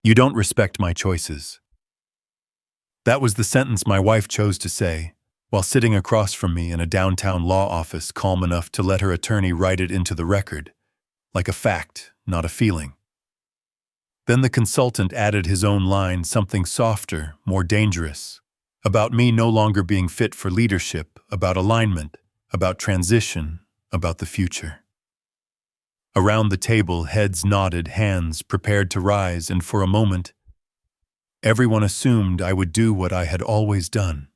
You don't respect my choices. That was the sentence my wife chose to say, while sitting across from me in a downtown law office calm enough to let her attorney write it into the record, like a fact, not a feeling. Then the consultant added his own line, something softer, more dangerous, about me no longer being fit for leadership, about alignment, about transition, about the future. Around the table, heads nodded, hands prepared to rise, and for a moment, everyone assumed I would do what I had always done.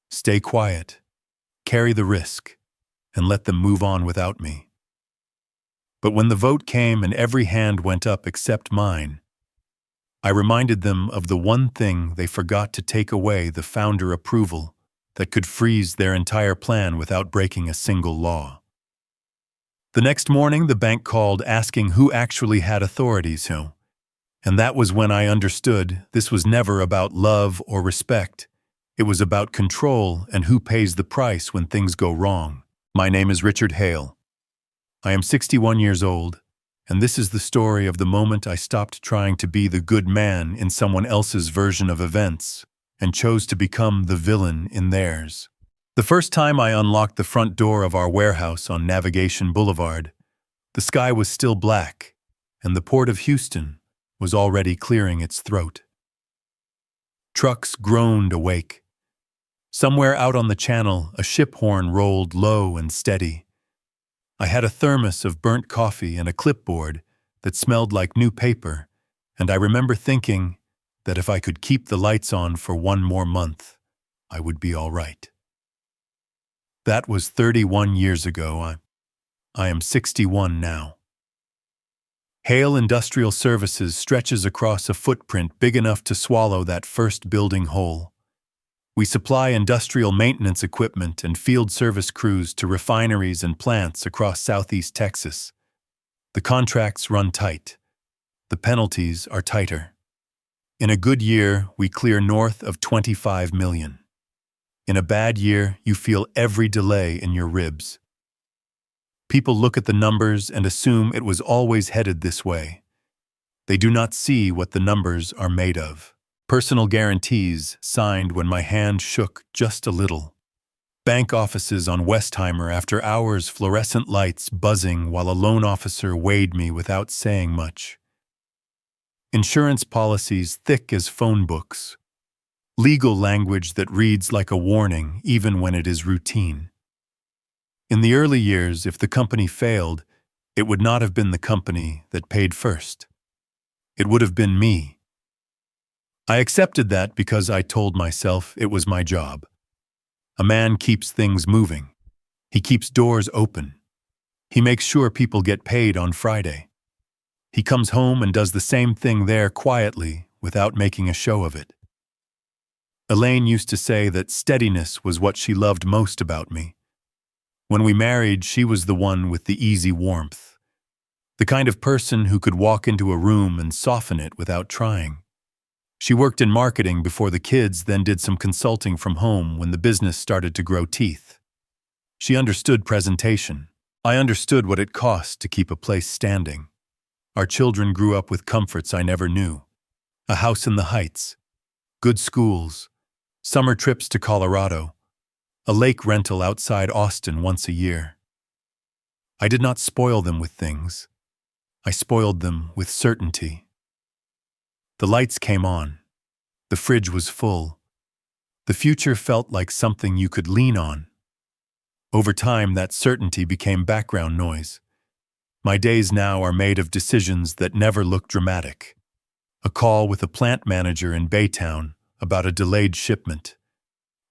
Stay quiet, carry the risk, and let them move on without me. But when the vote came and every hand went up except mine, I reminded them of the one thing they forgot to take away: the founder approval that could freeze their entire plan without breaking a single law. The next morning, the bank called asking who actually had authorities who. And that was when I understood this was never about love or respect. It was about control and who pays the price when things go wrong. My name is Richard Hale. I am 61 years old, and this is the story of the moment I stopped trying to be the good man in someone else's version of events and chose to become the villain in theirs. The first time I unlocked the front door of our warehouse on Navigation Boulevard, the sky was still black, and the port of Houston was already clearing its throat. Trucks groaned awake. Somewhere out on the channel, a ship horn rolled low and steady. I had a thermos of burnt coffee and a clipboard that smelled like new paper, and I remember thinking that if I could keep the lights on for one more month, I would be all right. That was 31 years ago. I am 61 now. Hale Industrial Services stretches across a footprint big enough to swallow that first building whole. We supply industrial maintenance equipment and field service crews to refineries and plants across Southeast Texas. The contracts run tight. The penalties are tighter. In a good year, we clear north of 25 million. In a bad year, you feel every delay in your ribs. People look at the numbers and assume it was always headed this way. They do not see what the numbers are made of. Personal guarantees signed when my hand shook just a little. Bank offices on Westheimer after hours, fluorescent lights buzzing while a loan officer weighed me without saying much. Insurance policies thick as phone books. Legal language that reads like a warning even when it is routine. In the early years, if the company failed, it would not have been the company that paid first. It would have been me. I accepted that because I told myself it was my job. A man keeps things moving. He keeps doors open. He makes sure people get paid on Friday. He comes home and does the same thing there quietly without making a show of it. Elaine used to say that steadiness was what she loved most about me. When we married, she was the one with the easy warmth. The kind of person who could walk into a room and soften it without trying. She worked in marketing before the kids, then did some consulting from home when the business started to grow teeth. She understood presentation. I understood what it cost to keep a place standing. Our children grew up with comforts I never knew. A house in the Heights, good schools, summer trips to Colorado, a lake rental outside Austin once a year. I did not spoil them with things. I spoiled them with certainty. The lights came on. The fridge was full. The future felt like something you could lean on. Over time, that certainty became background noise. My days now are made of decisions that never look dramatic. A call with a plant manager in Baytown about a delayed shipment.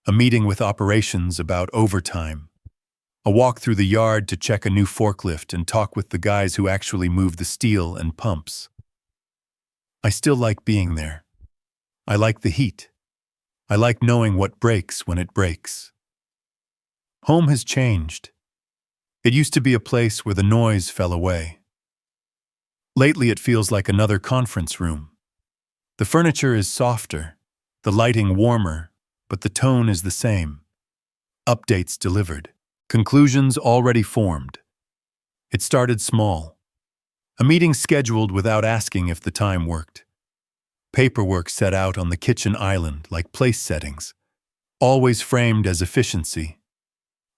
A meeting with operations about overtime. A walk through the yard to check a new forklift and talk with the guys who actually move the steel and pumps. I still like being there. I like the heat. I like knowing what breaks when it breaks. Home has changed. It used to be a place where the noise fell away. Lately it feels like another conference room. The furniture is softer, the lighting warmer, but the tone is the same. Updates delivered. Conclusions already formed. It started small. A meeting scheduled without asking if the time worked. Paperwork set out on the kitchen island like place settings, always framed as efficiency,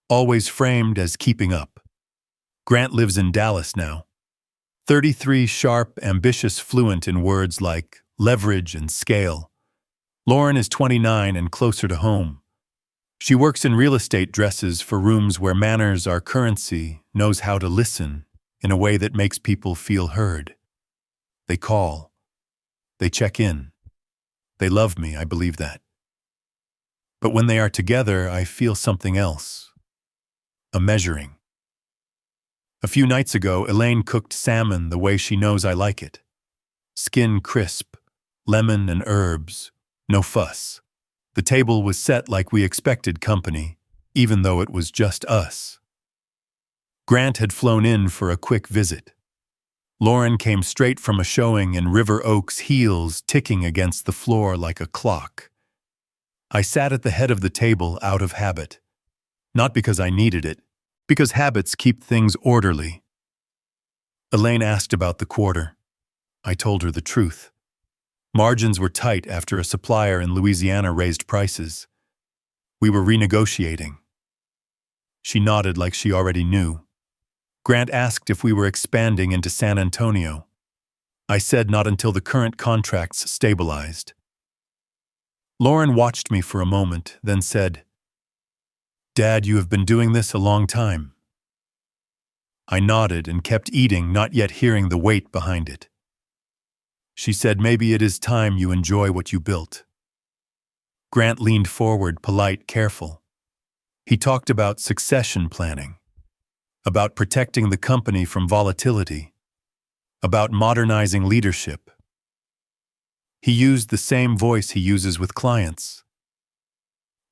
always framed as keeping up. Grant lives in Dallas now. 33, sharp, ambitious, fluent in words like leverage and scale. Lauren is 29 and closer to home. She works in real estate, dresses for rooms where manners are currency, knows how to listen in a way that makes people feel heard. They call. They check in. They love me, I believe that. But when they are together, I feel something else. A measuring. A few nights ago, Elaine cooked salmon the way she knows I like it. Skin crisp, lemon and herbs, no fuss. The table was set like we expected company, even though it was just us. Grant had flown in for a quick visit. Lauren came straight from a showing in River Oaks, heels ticking against the floor like a clock. I sat at the head of the table out of habit. Not because I needed it, because habits keep things orderly. Elaine asked about the quarter. I told her the truth. Margins were tight after a supplier in Louisiana raised prices. We were renegotiating. She nodded like she already knew. Grant asked if we were expanding into San Antonio. I said not until the current contracts stabilized. Lauren watched me for a moment, then said, "Dad, you have been doing this a long time." I nodded and kept eating, not yet hearing the weight behind it. She said, "Maybe it is time you enjoy what you built." Grant leaned forward, polite, careful. He talked about succession planning, about protecting the company from volatility, about modernizing leadership. He used the same voice he uses with clients.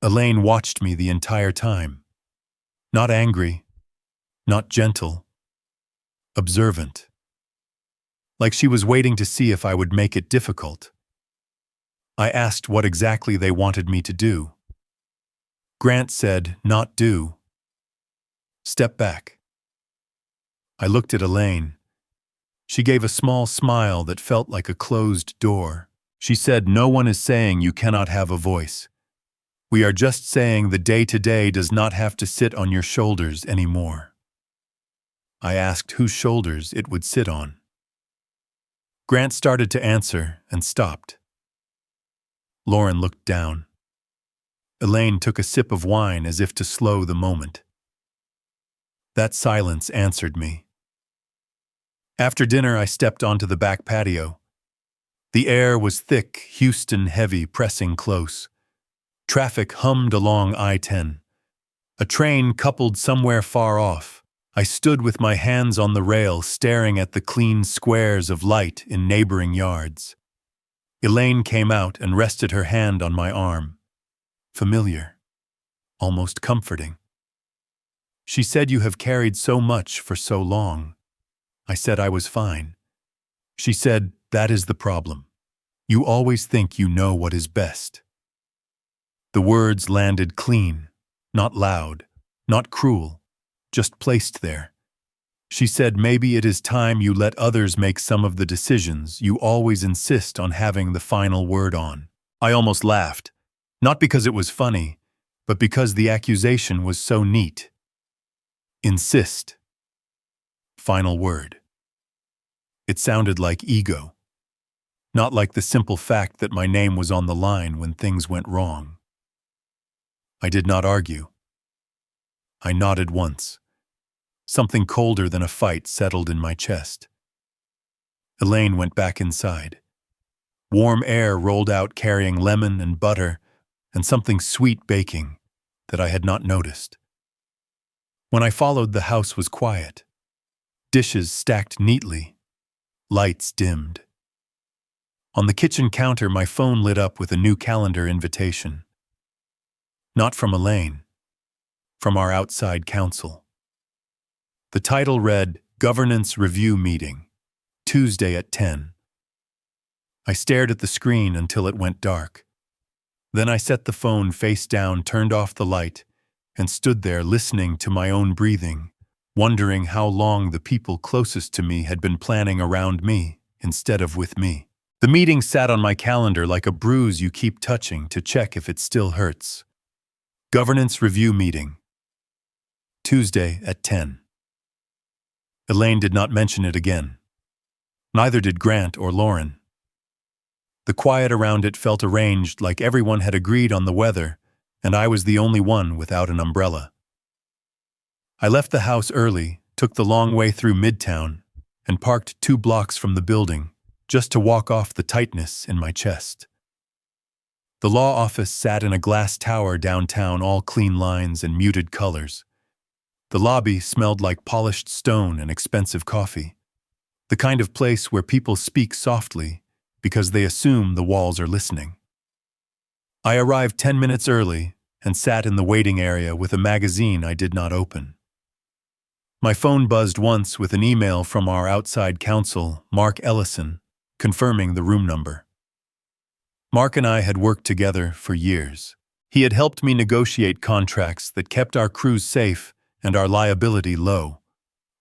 Elaine watched me the entire time. Not angry, not gentle, observant. Like she was waiting to see if I would make it difficult. I asked what exactly they wanted me to do. Grant said, "Not do. Step back." I looked at Elaine. She gave a small smile that felt like a closed door. She said, "No one is saying you cannot have a voice. We are just saying the day-to-day does not have to sit on your shoulders anymore." I asked whose shoulders it would sit on. Grant started to answer and stopped. Lauren looked down. Elaine took a sip of wine as if to slow the moment. That silence answered me. After dinner, I stepped onto the back patio. The air was thick, Houston heavy, pressing close. Traffic hummed along I-10. A train coupled somewhere far off. I stood with my hands on the rail, staring at the clean squares of light in neighboring yards. Elaine came out and rested her hand on my arm. Familiar, almost comforting. She said, "You have carried so much for so long." I said I was fine. She said, "That is the problem. You always think you know what is best." The words landed clean, not loud, not cruel, just placed there. She said, "Maybe it is time you let others make some of the decisions you always insist on having the final word on." I almost laughed, not because it was funny, but because the accusation was so neat. Insist. Final word. It sounded like ego, not like the simple fact that my name was on the line when things went wrong. I did not argue. I nodded once. Something colder than a fight settled in my chest. Elaine went back inside. Warm air rolled out carrying lemon and butter and something sweet baking that I had not noticed. When I followed, the house was quiet. Dishes stacked neatly. Lights dimmed. On the kitchen counter, my phone lit up with a new calendar invitation. Not from Elaine, from our outside counsel. The title read, "Governance Review Meeting, Tuesday at 10. I stared at the screen until it went dark. Then I set the phone face down, turned off the light, and stood there listening to my own breathing, wondering how long the people closest to me had been planning around me instead of with me. The meeting sat on my calendar like a bruise you keep touching to check if it still hurts. Governance Review Meeting. Tuesday at 10. Elaine did not mention it again. Neither did Grant or Lauren. The quiet around it felt arranged, like everyone had agreed on the weather, and I was the only one without an umbrella. I left the house early, took the long way through Midtown, and parked 2 blocks from the building, just to walk off the tightness in my chest. The law office sat in a glass tower downtown, all clean lines and muted colors. The lobby smelled like polished stone and expensive coffee, the kind of place where people speak softly because they assume the walls are listening. I arrived 10 minutes early and sat in the waiting area with a magazine I did not open. My phone buzzed once with an email from our outside counsel, Mark Ellison, confirming the room number. Mark and I had worked together for years. He had helped me negotiate contracts that kept our crews safe and our liability low.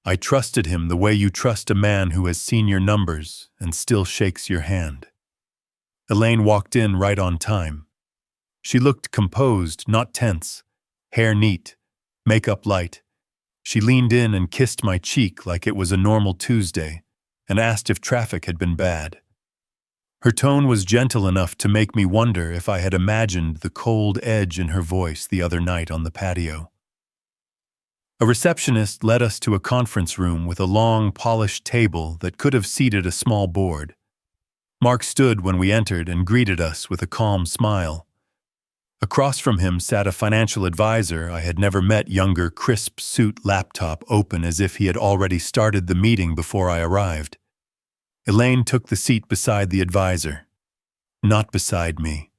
I trusted him the way you trust a man who has seen your numbers and still shakes your hand. Elaine walked in right on time. She looked composed, not tense, hair neat, makeup light. She leaned in and kissed my cheek like it was a normal Tuesday and asked if traffic had been bad. Her tone was gentle enough to make me wonder if I had imagined the cold edge in her voice the other night on the patio. A receptionist led us to a conference room with a long, polished table that could have seated a small board. Mark stood when we entered and greeted us with a calm smile. Across from him sat a financial advisor I had never met, younger, crisp suit, laptop open as if he had already started the meeting before I arrived. Elaine took the seat beside the advisor, not beside me.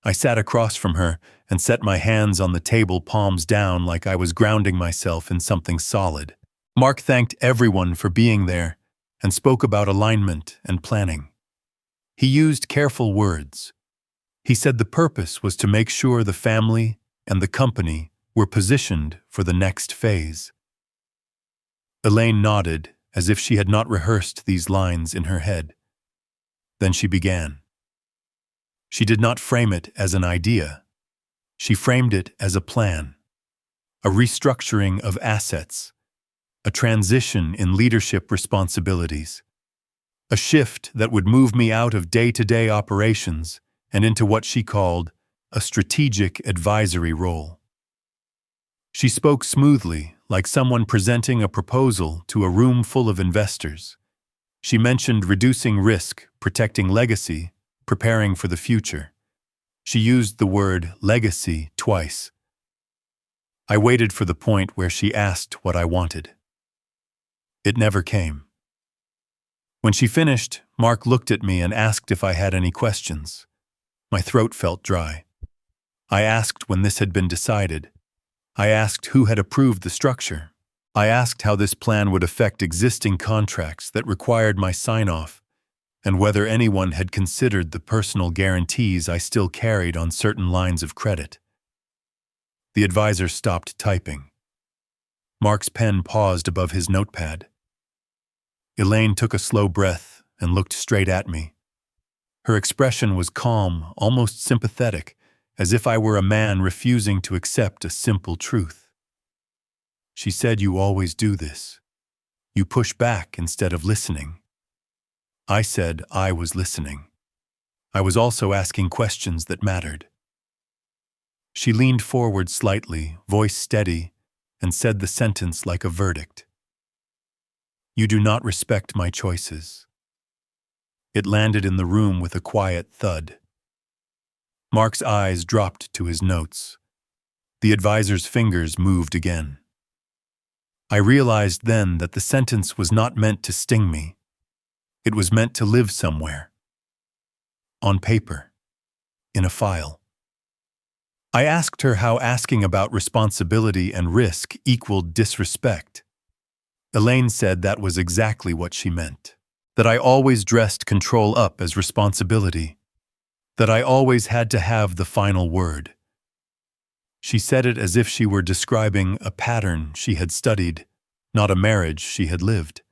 I sat across from her and set my hands on the table, palms down, like I was grounding myself in something solid. Mark thanked everyone for being there and spoke about alignment and planning. He used careful words. He said the purpose was to make sure the family and the company were positioned for the next phase. Elaine nodded as if she had not rehearsed these lines in her head. Then she began. She did not frame it as an idea. She framed it as a plan, a restructuring of assets, a transition in leadership responsibilities, a shift that would move me out of day-to-day operations and into what she called a strategic advisory role. She spoke smoothly, like someone presenting a proposal to a room full of investors. She mentioned reducing risk, protecting legacy, preparing for the future. She used the word legacy twice. I waited for the point where she asked what I wanted. It never came. When she finished, Mark looked at me and asked if I had any questions. My throat felt dry. I asked when this had been decided. I asked who had approved the structure. I asked how this plan would affect existing contracts that required my sign-off, and whether anyone had considered the personal guarantees I still carried on certain lines of credit. The advisor stopped typing. Mark's pen paused above his notepad. Elaine took a slow breath and looked straight at me. Her expression was calm, almost sympathetic, as if I were a man refusing to accept a simple truth. She said, "You always do this. You push back instead of listening." I said I was listening. I was also asking questions that mattered. She leaned forward slightly, voice steady, and said the sentence like a verdict. "You do not respect my choices." It landed in the room with a quiet thud. Mark's eyes dropped to his notes. The advisor's fingers moved again. I realized then that the sentence was not meant to sting me. It was meant to live somewhere. On paper. In a file. I asked her how asking about responsibility and risk equaled disrespect. Elaine said that was exactly what she meant. That I always dressed control up as responsibility. That I always had to have the final word. She said it as if she were describing a pattern she had studied, not a marriage she had lived.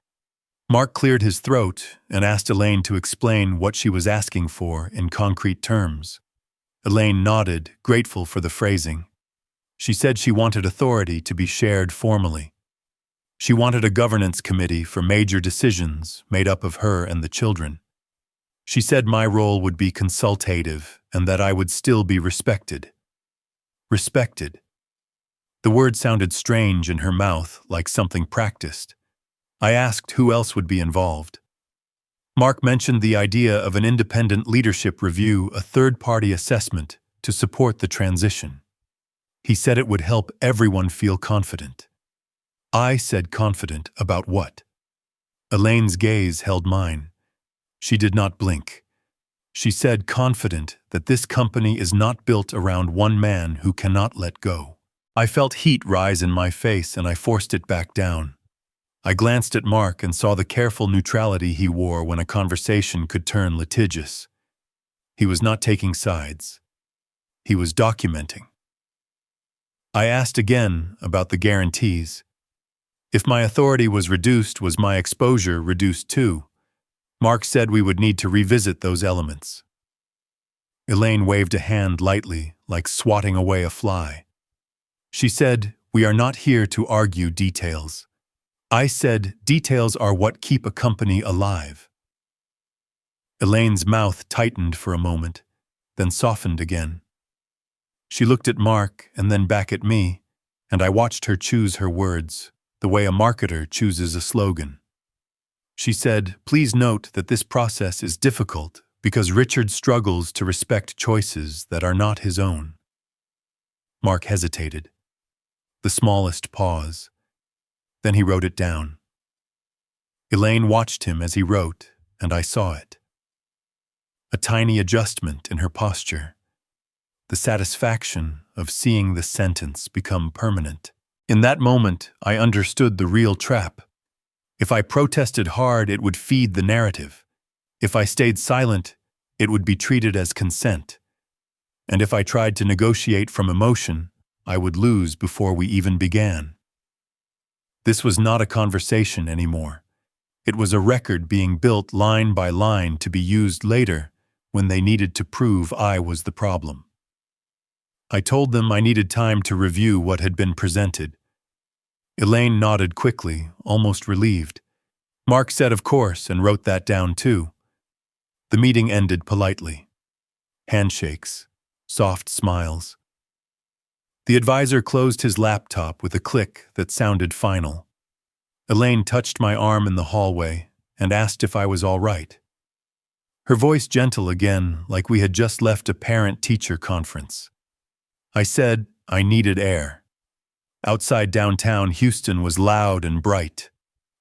Mark cleared his throat and asked Elaine to explain what she was asking for in concrete terms. Elaine nodded, grateful for the phrasing. She said she wanted authority to be shared formally. She wanted a governance committee for major decisions made up of her and the children. She said my role would be consultative and that I would still be respected. Respected. The word sounded strange in her mouth, like something practiced. I asked who else would be involved. Mark mentioned the idea of an independent leadership review, a third-party assessment, to support the transition. He said it would help everyone feel confident. I said confident about what? Elaine's gaze held mine. She did not blink. She said confident that this company is not built around one man who cannot let go. I felt heat rise in my face and I forced it back down. I glanced at Mark and saw the careful neutrality he wore when a conversation could turn litigious. He was not taking sides. He was documenting. I asked again about the guarantees. If my authority was reduced, was my exposure reduced too? Mark said we would need to revisit those elements. Elaine waved a hand lightly, like swatting away a fly. She said, "We are not here to argue details." I said, "Details are what keep a company alive." Elaine's mouth tightened for a moment, then softened again. She looked at Mark and then back at me, and I watched her choose her words, the way a marketer chooses a slogan. She said, "Please note that this process is difficult because Richard struggles to respect choices that are not his own." Mark hesitated. The smallest pause. Then he wrote it down. Elaine watched him as he wrote, and I saw it. A tiny adjustment in her posture. The satisfaction of seeing the sentence become permanent. In that moment, I understood the real trap. If I protested hard, it would feed the narrative. If I stayed silent, it would be treated as consent. And if I tried to negotiate from emotion, I would lose before we even began. This was not a conversation anymore. It was a record being built line by line to be used later when they needed to prove I was the problem. I told them I needed time to review what had been presented. Elaine nodded quickly, almost relieved. Mark said of course and wrote that down too. The meeting ended politely. Handshakes, soft smiles. The advisor closed his laptop with a click that sounded final. Elaine touched my arm in the hallway and asked if I was all right. Her voice gentle again, like we had just left a parent-teacher conference. I said I needed air. Outside downtown Houston was loud and bright.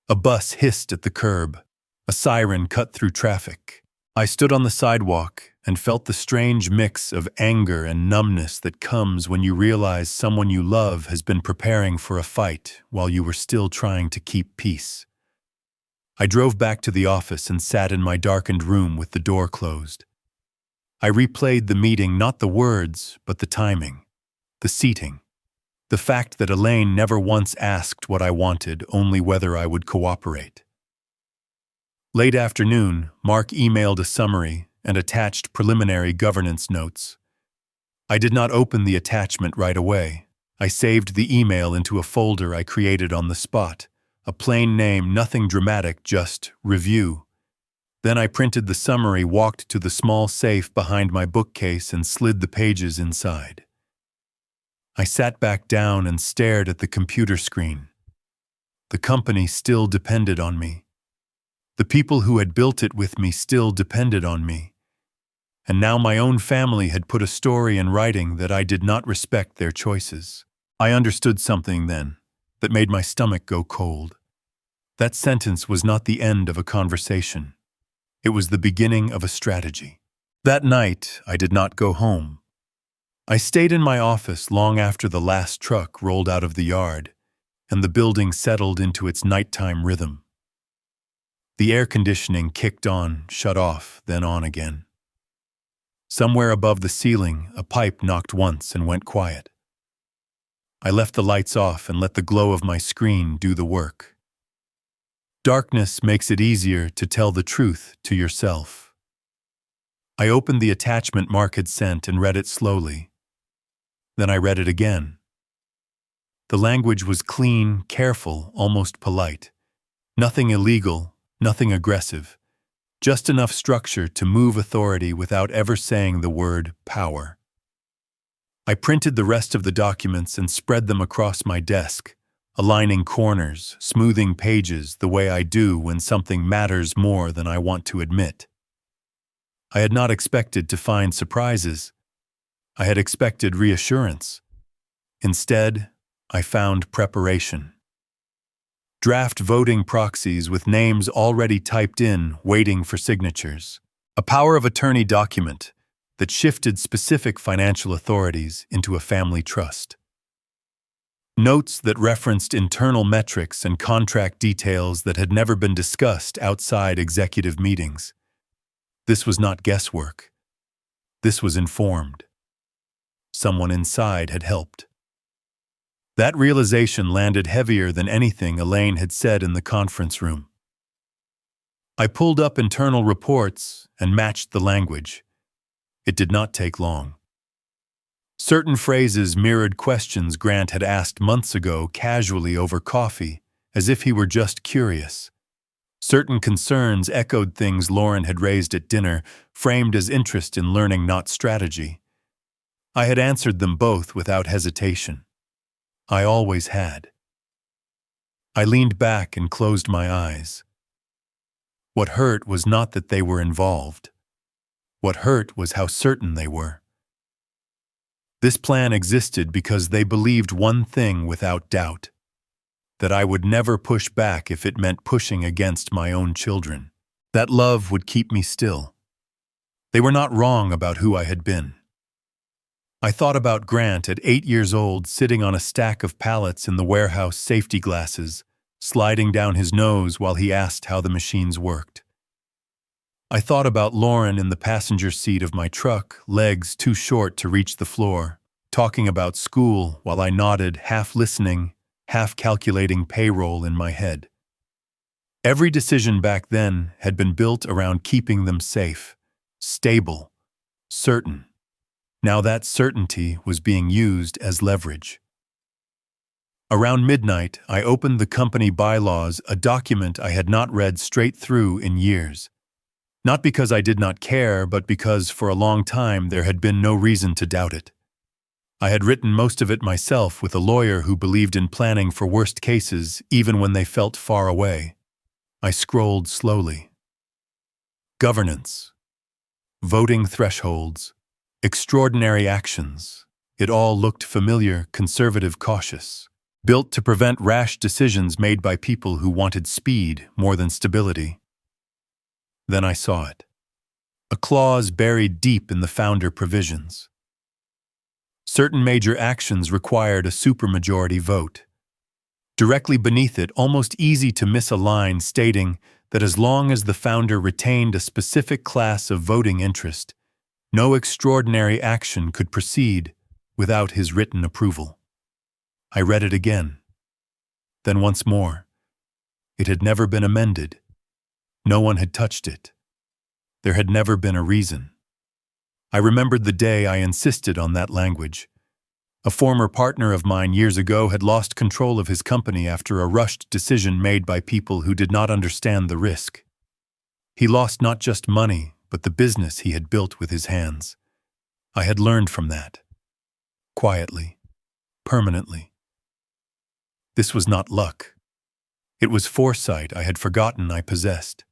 A bus hissed at the curb. A siren cut through traffic. I stood on the sidewalk and felt the strange mix of anger and numbness that comes when you realize someone you love has been preparing for a fight while you were still trying to keep peace. I drove back to the office and sat in my darkened room with the door closed. I replayed the meeting, not the words, but the timing, the seating, the fact that Elaine never once asked what I wanted, only whether I would cooperate. Late afternoon, Mark emailed a summary and attached preliminary governance notes. I did not open the attachment right away. I saved the email into a folder I created on the spot, a plain name, nothing dramatic, just review. Then I printed the summary, walked to the small safe behind my bookcase and slid the pages inside. I sat back down and stared at the computer screen. The company still depended on me. The people who had built it with me still depended on me. And now my own family had put a story in writing that I did not respect their choices. I understood something then that made my stomach go cold. That sentence was not the end of a conversation. It was the beginning of a strategy. That night, I did not go home. I stayed in my office long after the last truck rolled out of the yard, and the building settled into its nighttime rhythm. The air conditioning kicked on, shut off, then on again. Somewhere above the ceiling, a pipe knocked once and went quiet. I left the lights off and let the glow of my screen do the work. Darkness makes it easier to tell the truth to yourself. I opened the attachment Mark had sent and read it slowly. Then I read it again. The language was clean, careful, almost polite. Nothing illegal, nothing aggressive. Just enough structure to move authority without ever saying the word power. I printed the rest of the documents and spread them across my desk, aligning corners, smoothing pages the way I do when something matters more than I want to admit. I had not expected to find surprises. I had expected reassurance. Instead, I found preparation. Draft voting proxies with names already typed in, waiting for signatures. A power of attorney document that shifted specific financial authorities into a family trust. Notes that referenced internal metrics and contract details that had never been discussed outside executive meetings. This was not guesswork. This was informed. Someone inside had helped. That realization landed heavier than anything Elaine had said in the conference room. I pulled up internal reports and matched the language. It did not take long. Certain phrases mirrored questions Grant had asked months ago casually over coffee, as if he were just curious. Certain concerns echoed things Lauren had raised at dinner, framed as interest in learning, not strategy. I had answered them both without hesitation. I always had. I leaned back and closed my eyes. What hurt was not that they were involved. What hurt was how certain they were. This plan existed because they believed one thing without doubt: that I would never push back if it meant pushing against my own children. That love would keep me still. They were not wrong about who I had been. I thought about Grant at 8 years old, sitting on a stack of pallets in the warehouse, safety glasses, sliding down his nose while he asked how the machines worked. I thought about Lauren in the passenger seat of my truck, legs too short to reach the floor, talking about school while I nodded, half listening, half calculating payroll in my head. Every decision back then had been built around keeping them safe, stable, certain. Now that certainty was being used as leverage. Around midnight, I opened the company bylaws, a document I had not read straight through in years. Not because I did not care, but because for a long time there had been no reason to doubt it. I had written most of it myself with a lawyer who believed in planning for worst cases even when they felt far away. I scrolled slowly. Governance. Voting thresholds. Extraordinary actions. It all looked familiar, conservative, cautious. Built to prevent rash decisions made by people who wanted speed more than stability. Then I saw it. A clause buried deep in the founder provisions. Certain major actions required a supermajority vote. Directly beneath it, almost easy to miss a line stating that as long as the founder retained a specific class of voting interest, no extraordinary action could proceed without his written approval. I read it again. Then once more. It had never been amended. No one had touched it. There had never been a reason. I remembered the day I insisted on that language. A former partner of mine years ago had lost control of his company after a rushed decision made by people who did not understand the risk. He lost not just money, but the business he had built with his hands. I had learned from that. Quietly. Permanently. This was not luck. It was foresight I had forgotten I possessed.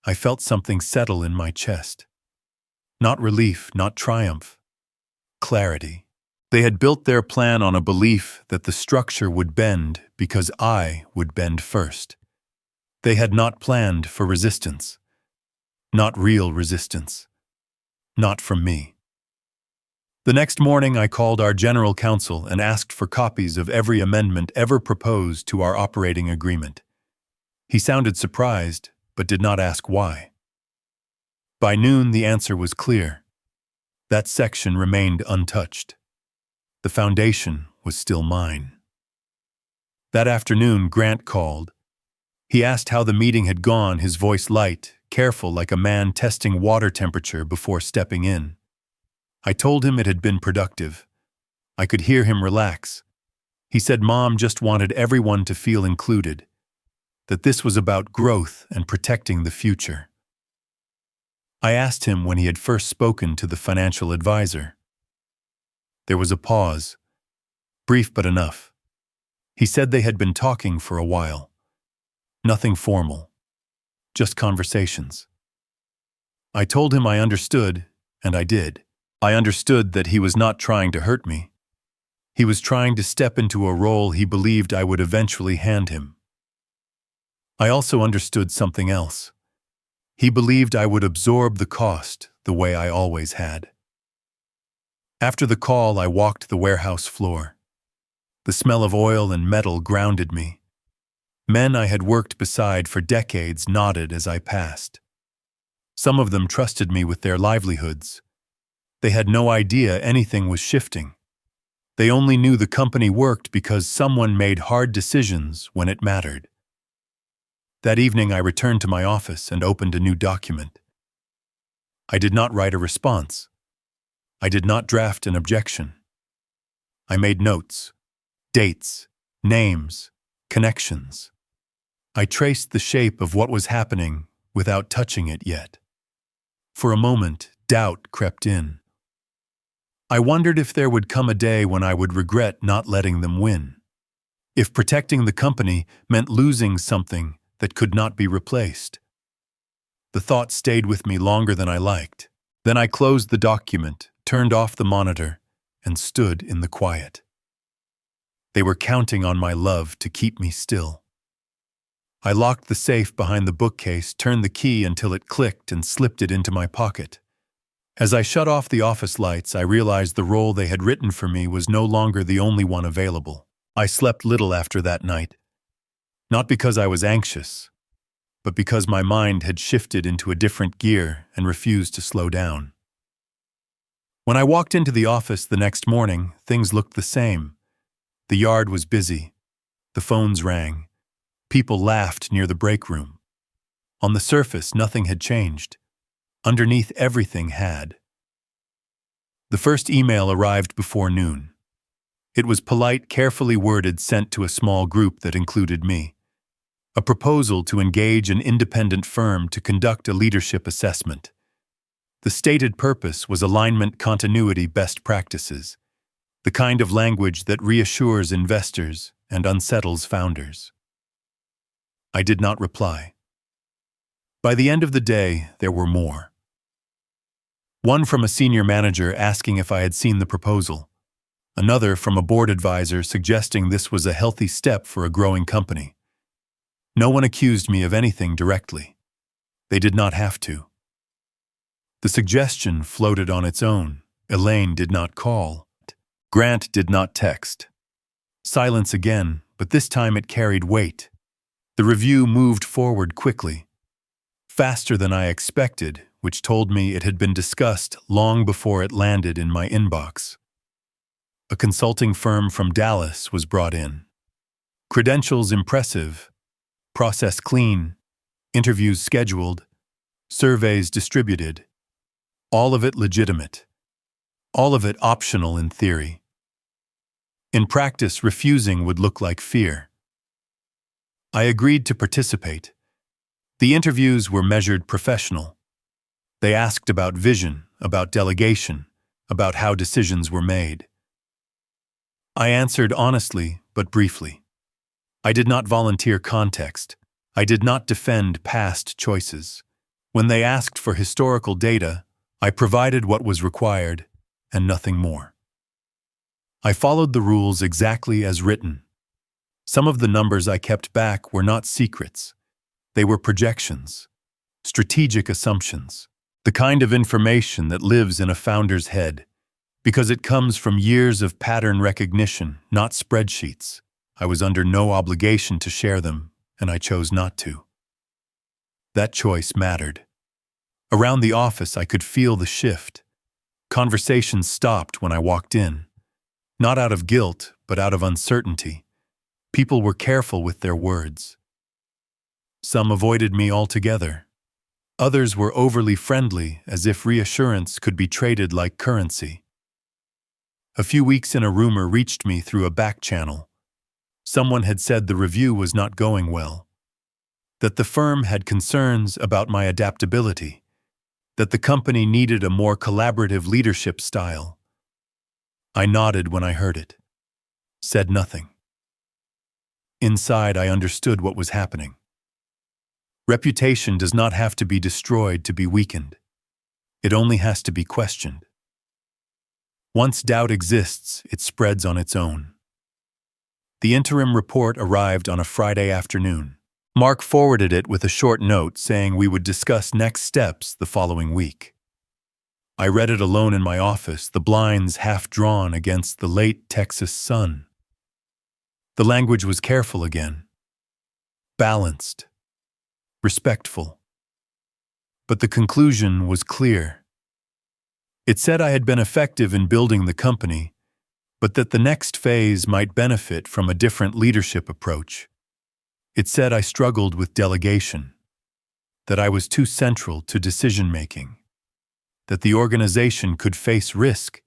I felt something settle in my chest. Not relief, not triumph. Clarity. They had built their plan on a belief that the structure would bend because I would bend first. They had not planned for resistance. Not real resistance. Not from me. The next morning I called our general counsel and asked for copies of every amendment ever proposed to our operating agreement. He sounded surprised, but did not ask why. By noon the answer was clear. That section remained untouched. The foundation was still mine. That afternoon Grant called. He asked how the meeting had gone, his voice light, careful like a man testing water temperature before stepping in. I told him it had been productive. I could hear him relax. He said Mom just wanted everyone to feel included, that this was about growth and protecting the future. I asked him when he had first spoken to the financial advisor. There was a pause, brief but enough. He said they had been talking for a while. Nothing formal, just conversations. I told him I understood, and I did. I understood that he was not trying to hurt me. He was trying to step into a role he believed I would eventually hand him. I also understood something else. He believed I would absorb the cost the way I always had. After the call, I walked the warehouse floor. The smell of oil and metal grounded me. Men I had worked beside for decades nodded as I passed. Some of them trusted me with their livelihoods. They had no idea anything was shifting. They only knew the company worked because someone made hard decisions when it mattered. That evening, I returned to my office and opened a new document. I did not write a response. I did not draft an objection. I made notes, dates, names, connections. I traced the shape of what was happening without touching it yet. For a moment, doubt crept in. I wondered if there would come a day when I would regret not letting them win. If protecting the company meant losing something that could not be replaced. The thought stayed with me longer than I liked. Then I closed the document, turned off the monitor, and stood in the quiet. They were counting on my love to keep me still. I locked the safe behind the bookcase, turned the key until it clicked, and slipped it into my pocket. As I shut off the office lights, I realized the role they had written for me was no longer the only one available. I slept little after that night. Not because I was anxious, but because my mind had shifted into a different gear and refused to slow down. When I walked into the office the next morning, things looked the same. The yard was busy. The phones rang. People laughed near the break room. On the surface, nothing had changed. Underneath, everything had. The first email arrived before noon. It was polite, carefully worded, sent to a small group that included me. A proposal to engage an independent firm to conduct a leadership assessment. The stated purpose was alignment, continuity, best practices, the kind of language that reassures investors and unsettles founders. I did not reply. By the end of the day, there were more. One from a senior manager asking if I had seen the proposal. Another from a board advisor suggesting this was a healthy step for a growing company. No one accused me of anything directly. They did not have to. The suggestion floated on its own. Elaine did not call. Grant did not text. Silence again, but this time it carried weight. The review moved forward quickly, faster than I expected, which told me it had been discussed long before it landed in my inbox. A consulting firm from Dallas was brought in. Credentials impressive, process clean, interviews scheduled, surveys distributed. All of it legitimate. All of it optional in theory. In practice, refusing would look like fear. I agreed to participate. The interviews were measured professional. They asked about vision, about delegation, about how decisions were made. I answered honestly but briefly. I did not volunteer context. I did not defend past choices. When they asked for historical data, I provided what was required and nothing more. I followed the rules exactly as written. Some of the numbers I kept back were not secrets. They were projections, strategic assumptions, the kind of information that lives in a founder's head, because it comes from years of pattern recognition, not spreadsheets. I was under no obligation to share them, and I chose not to. That choice mattered. Around the office, I could feel the shift. Conversations stopped when I walked in, not out of guilt, but out of uncertainty. People were careful with their words. Some avoided me altogether. Others were overly friendly, as if reassurance could be traded like currency. A few weeks in, a rumor reached me through a back channel. Someone had said the review was not going well, that the firm had concerns about my adaptability, that the company needed a more collaborative leadership style. I nodded when I heard it, said nothing. Inside, I understood what was happening. Reputation does not have to be destroyed to be weakened. It only has to be questioned. Once doubt exists, it spreads on its own. The interim report arrived on a Friday afternoon. Mark forwarded it with a short note saying we would discuss next steps the following week. I read it alone in my office, the blinds half drawn against the late Texas sun. The language was careful again, balanced, respectful. But the conclusion was clear. It said I had been effective in building the company, but that the next phase might benefit from a different leadership approach. It said I struggled with delegation, that I was too central to decision-making, that the organization could face risk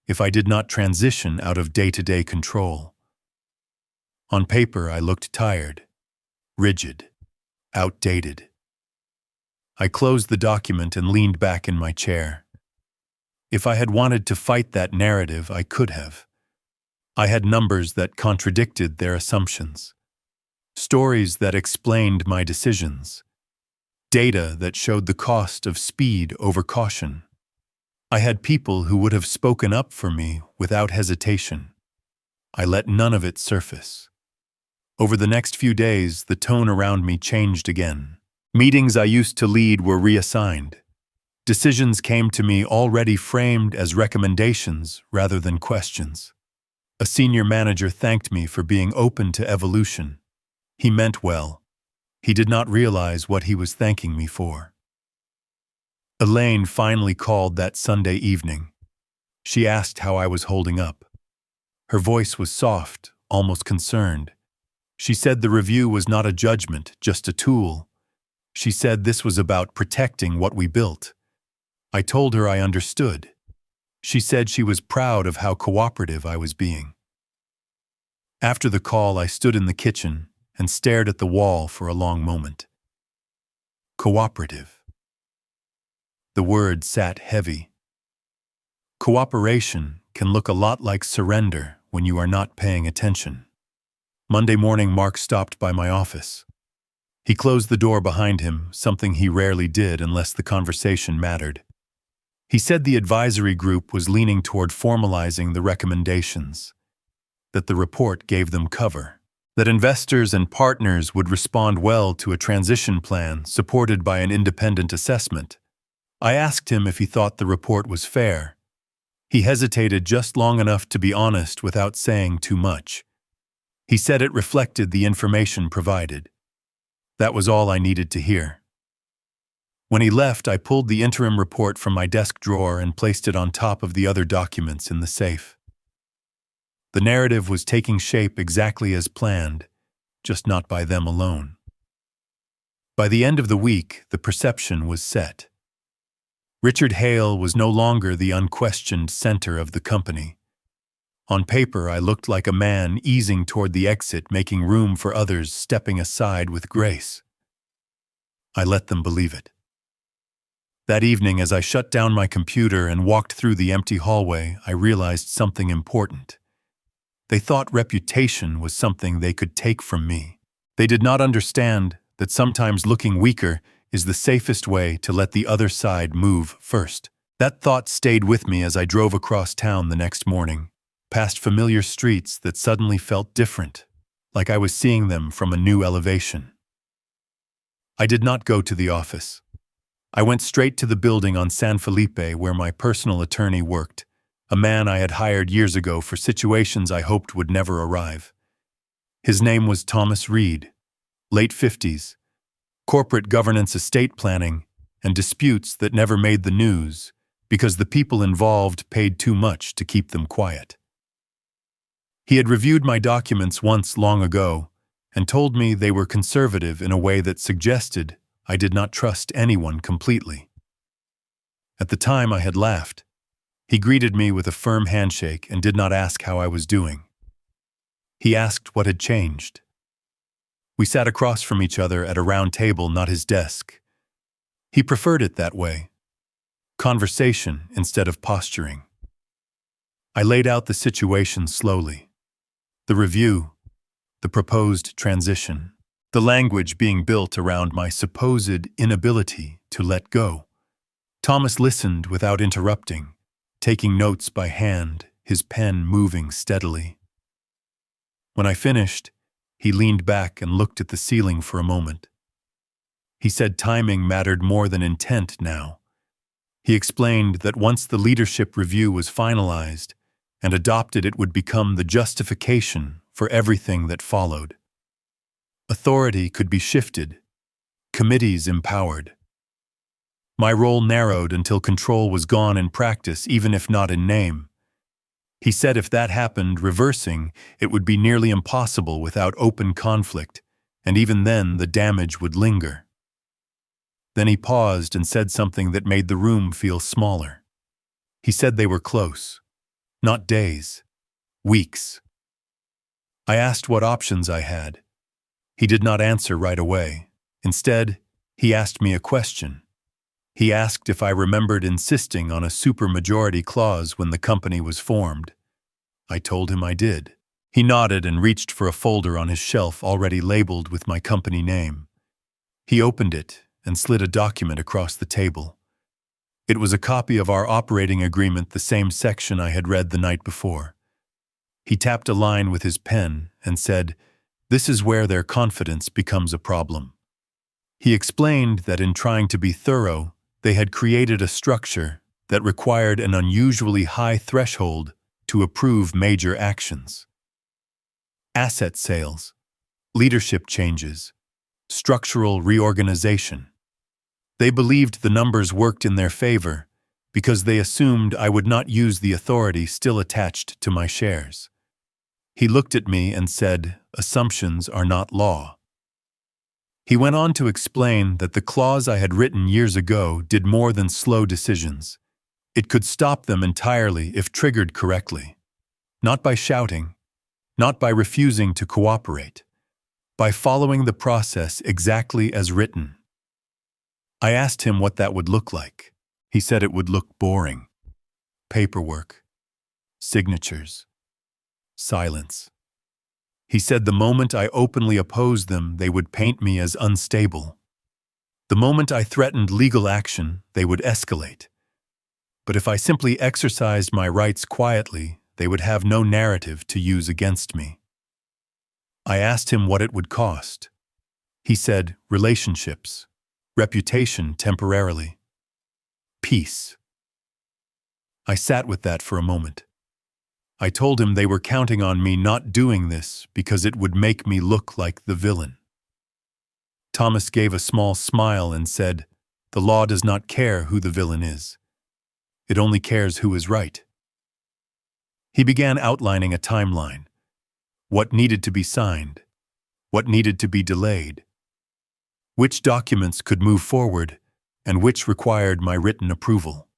if I did not transition out of day-to-day control. On paper, I looked tired, rigid, outdated. I closed the document and leaned back in my chair. If I had wanted to fight that narrative, I could have. I had numbers that contradicted their assumptions, stories that explained my decisions, data that showed the cost of speed over caution. I had people who would have spoken up for me without hesitation. I let none of it surface. Over the next few days, the tone around me changed again. Meetings I used to lead were reassigned. Decisions came to me already framed as recommendations rather than questions. A senior manager thanked me for being open to evolution. He meant well. He did not realize what he was thanking me for. Elaine finally called that Sunday evening. She asked how I was holding up. Her voice was soft, almost concerned. She said the review was not a judgment, just a tool. She said this was about protecting what we built. I told her I understood. She said she was proud of how cooperative I was being. After the call, I stood in the kitchen and stared at the wall for a long moment. Cooperative. The word sat heavy. Cooperation can look a lot like surrender when you are not paying attention. Monday morning, Mark stopped by my office. He closed the door behind him, something he rarely did unless the conversation mattered. He said the advisory group was leaning toward formalizing the recommendations, that the report gave them cover, that investors and partners would respond well to a transition plan supported by an independent assessment. I asked him if he thought the report was fair. He hesitated just long enough to be honest without saying too much. He said it reflected the information provided. That was all I needed to hear. When he left, I pulled the interim report from my desk drawer and placed it on top of the other documents in the safe. The narrative was taking shape exactly as planned, just not by them alone. By the end of the week, the perception was set. Richard Hale was no longer the unquestioned center of the company. On paper, I looked like a man easing toward the exit, making room for others stepping aside with grace. I let them believe it. That evening, as I shut down my computer and walked through the empty hallway, I realized something important. They thought reputation was something they could take from me. They did not understand that sometimes looking weaker is the safest way to let the other side move first. That thought stayed with me as I drove across town the next morning, past familiar streets that suddenly felt different, like I was seeing them from a new elevation. I did not go to the office. I went straight to the building on San Felipe where my personal attorney worked, a man I had hired years ago for situations I hoped would never arrive. His name was Thomas Reed, late 50s, corporate governance, estate planning, and disputes that never made the news because the people involved paid too much to keep them quiet. He had reviewed my documents once long ago and told me they were conservative in a way that suggested I did not trust anyone completely. At the time, I had laughed. He greeted me with a firm handshake and did not ask how I was doing. He asked what had changed. We sat across from each other at a round table, not his desk. He preferred it that way. Conversation instead of posturing. I laid out the situation slowly. The review, the proposed transition, the language being built around my supposed inability to let go. Thomas listened without interrupting, taking notes by hand, his pen moving steadily. When I finished, he leaned back and looked at the ceiling for a moment. He said timing mattered more than intent now. He explained that once the leadership review was finalized and adopted, it would become the justification for everything that followed. Authority could be shifted, committees empowered. My role narrowed until control was gone in practice, even if not in name. He said if that happened, reversing it would be nearly impossible without open conflict, and even then the damage would linger. Then he paused and said something that made the room feel smaller. He said they were close. Not days, weeks. I asked what options I had. He did not answer right away. Instead, he asked me a question. He asked if I remembered insisting on a supermajority clause when the company was formed. I told him I did. He nodded and reached for a folder on his shelf already labeled with my company name. He opened it and slid a document across the table. It was a copy of our operating agreement, the same section I had read the night before. He tapped a line with his pen and said, "This is where their confidence becomes a problem." He explained that in trying to be thorough, they had created a structure that required an unusually high threshold to approve major actions. Asset sales, leadership changes, structural reorganization. They believed the numbers worked in their favor because they assumed I would not use the authority still attached to my shares. He looked at me and said, "Assumptions are not law." He went on to explain that the clause I had written years ago did more than slow decisions. It could stop them entirely if triggered correctly. Not by shouting, not by refusing to cooperate, by following the process exactly as written. I asked him what that would look like. He said it would look boring. Paperwork, signatures, silence. He said the moment I openly opposed them, they would paint me as unstable. The moment I threatened legal action, they would escalate. But if I simply exercised my rights quietly, they would have no narrative to use against me. I asked him what it would cost. He said, relationships, reputation temporarily, peace. I sat with that for a moment. I told him they were counting on me not doing this because it would make me look like the villain. Thomas gave a small smile and said, "The law does not care who the villain is. It only cares who is right." He began outlining a timeline. What needed to be signed? What needed to be delayed? Which documents could move forward and which required my written approval?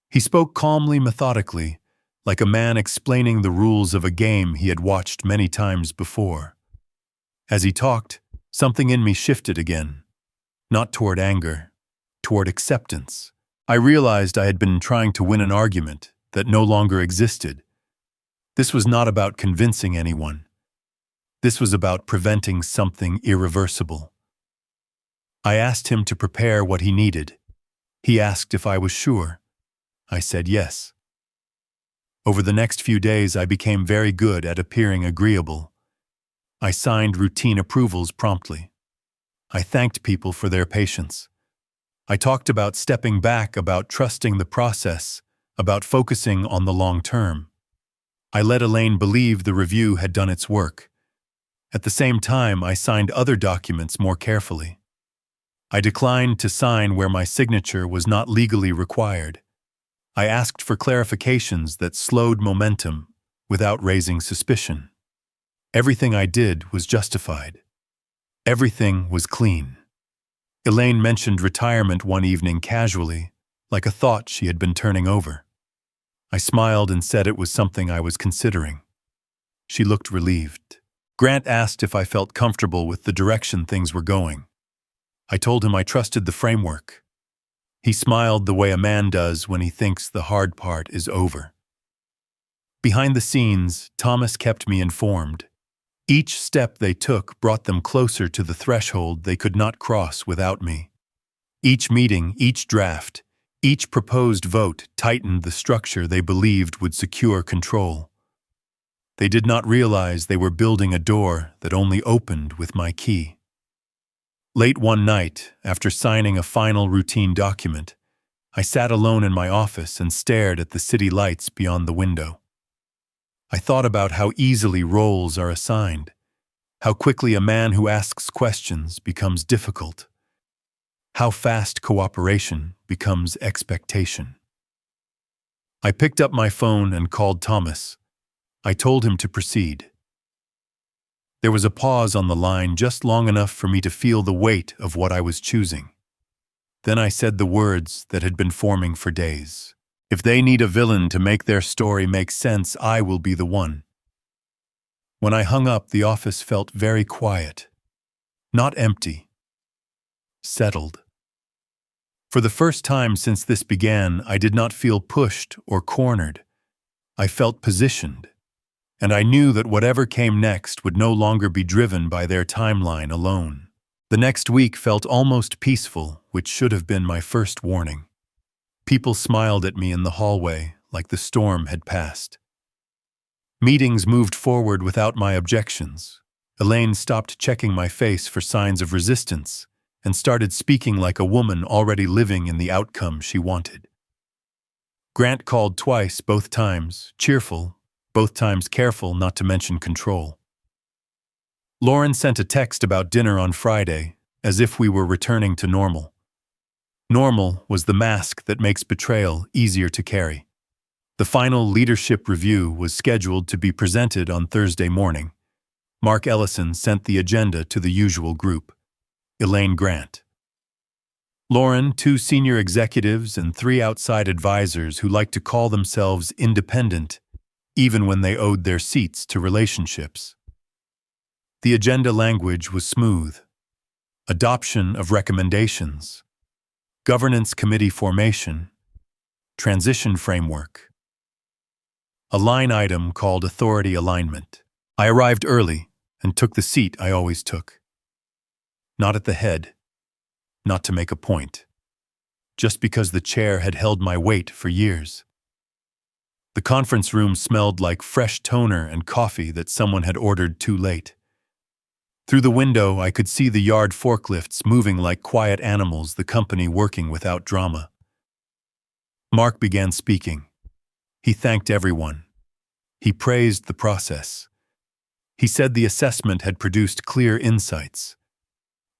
He spoke calmly, methodically, like a man explaining the rules of a game he had watched many times before. As he talked, something in me shifted again, not toward anger, toward acceptance. I realized I had been trying to win an argument that no longer existed. This was not about convincing anyone. This was about preventing something irreversible. I asked him to prepare what he needed. He asked if I was sure. I said yes. Over the next few days, I became very good at appearing agreeable. I signed routine approvals promptly. I thanked people for their patience. I talked about stepping back, about trusting the process, about focusing on the long term. I let Elaine believe the review had done its work. At the same time, I signed other documents more carefully. I declined to sign where my signature was not legally required. I asked for clarifications that slowed momentum without raising suspicion. Everything I did was justified. Everything was clean. Elaine mentioned retirement one evening casually, like a thought she had been turning over. I smiled and said it was something I was considering. She looked relieved. Grant asked if I felt comfortable with the direction things were going. I told him I trusted the framework. He smiled the way a man does when he thinks the hard part is over. Behind the scenes, Thomas kept me informed. Each step they took brought them closer to the threshold they could not cross without me. Each meeting, each draft, each proposed vote tightened the structure they believed would secure control. They did not realize they were building a door that only opened with my key. Late one night, after signing a final routine document, I sat alone in my office and stared at the city lights beyond the window. I thought about how easily roles are assigned, how quickly a man who asks questions becomes difficult, how fast cooperation becomes expectation. I picked up my phone and called Thomas. I told him to proceed. There was a pause on the line just long enough for me to feel the weight of what I was choosing. Then I said the words that had been forming for days. If they need a villain to make their story make sense, I will be the one. When I hung up, the office felt very quiet. Not empty. Settled. For the first time since this began, I did not feel pushed or cornered. I felt positioned. And I knew that whatever came next would no longer be driven by their timeline alone. The next week felt almost peaceful, which should have been my first warning. People smiled at me in the hallway, like the storm had passed. Meetings moved forward without my objections. Elaine stopped checking my face for signs of resistance and started speaking like a woman already living in the outcome she wanted. Grant called twice, both times cheerful, both times careful not to mention control. Lauren sent a text about dinner on Friday, as if we were returning to normal. Normal was the mask that makes betrayal easier to carry. The final leadership review was scheduled to be presented on Thursday morning. Mark Ellison sent the agenda to the usual group. Elaine Grant. Lauren, 2 senior executives, and 3 outside advisors who like to call themselves independent, even when they owed their seats to relationships. The agenda language was smooth. Adoption of recommendations. Governance committee formation. Transition framework. A line item called authority alignment. I arrived early and took the seat I always took. Not at the head. Not to make a point. Just because the chair had held my weight for years. The conference room smelled like fresh toner and coffee that someone had ordered too late. Through the window, I could see the yard forklifts moving like quiet animals, the company working without drama. Mark began speaking. He thanked everyone. He praised the process. He said the assessment had produced clear insights.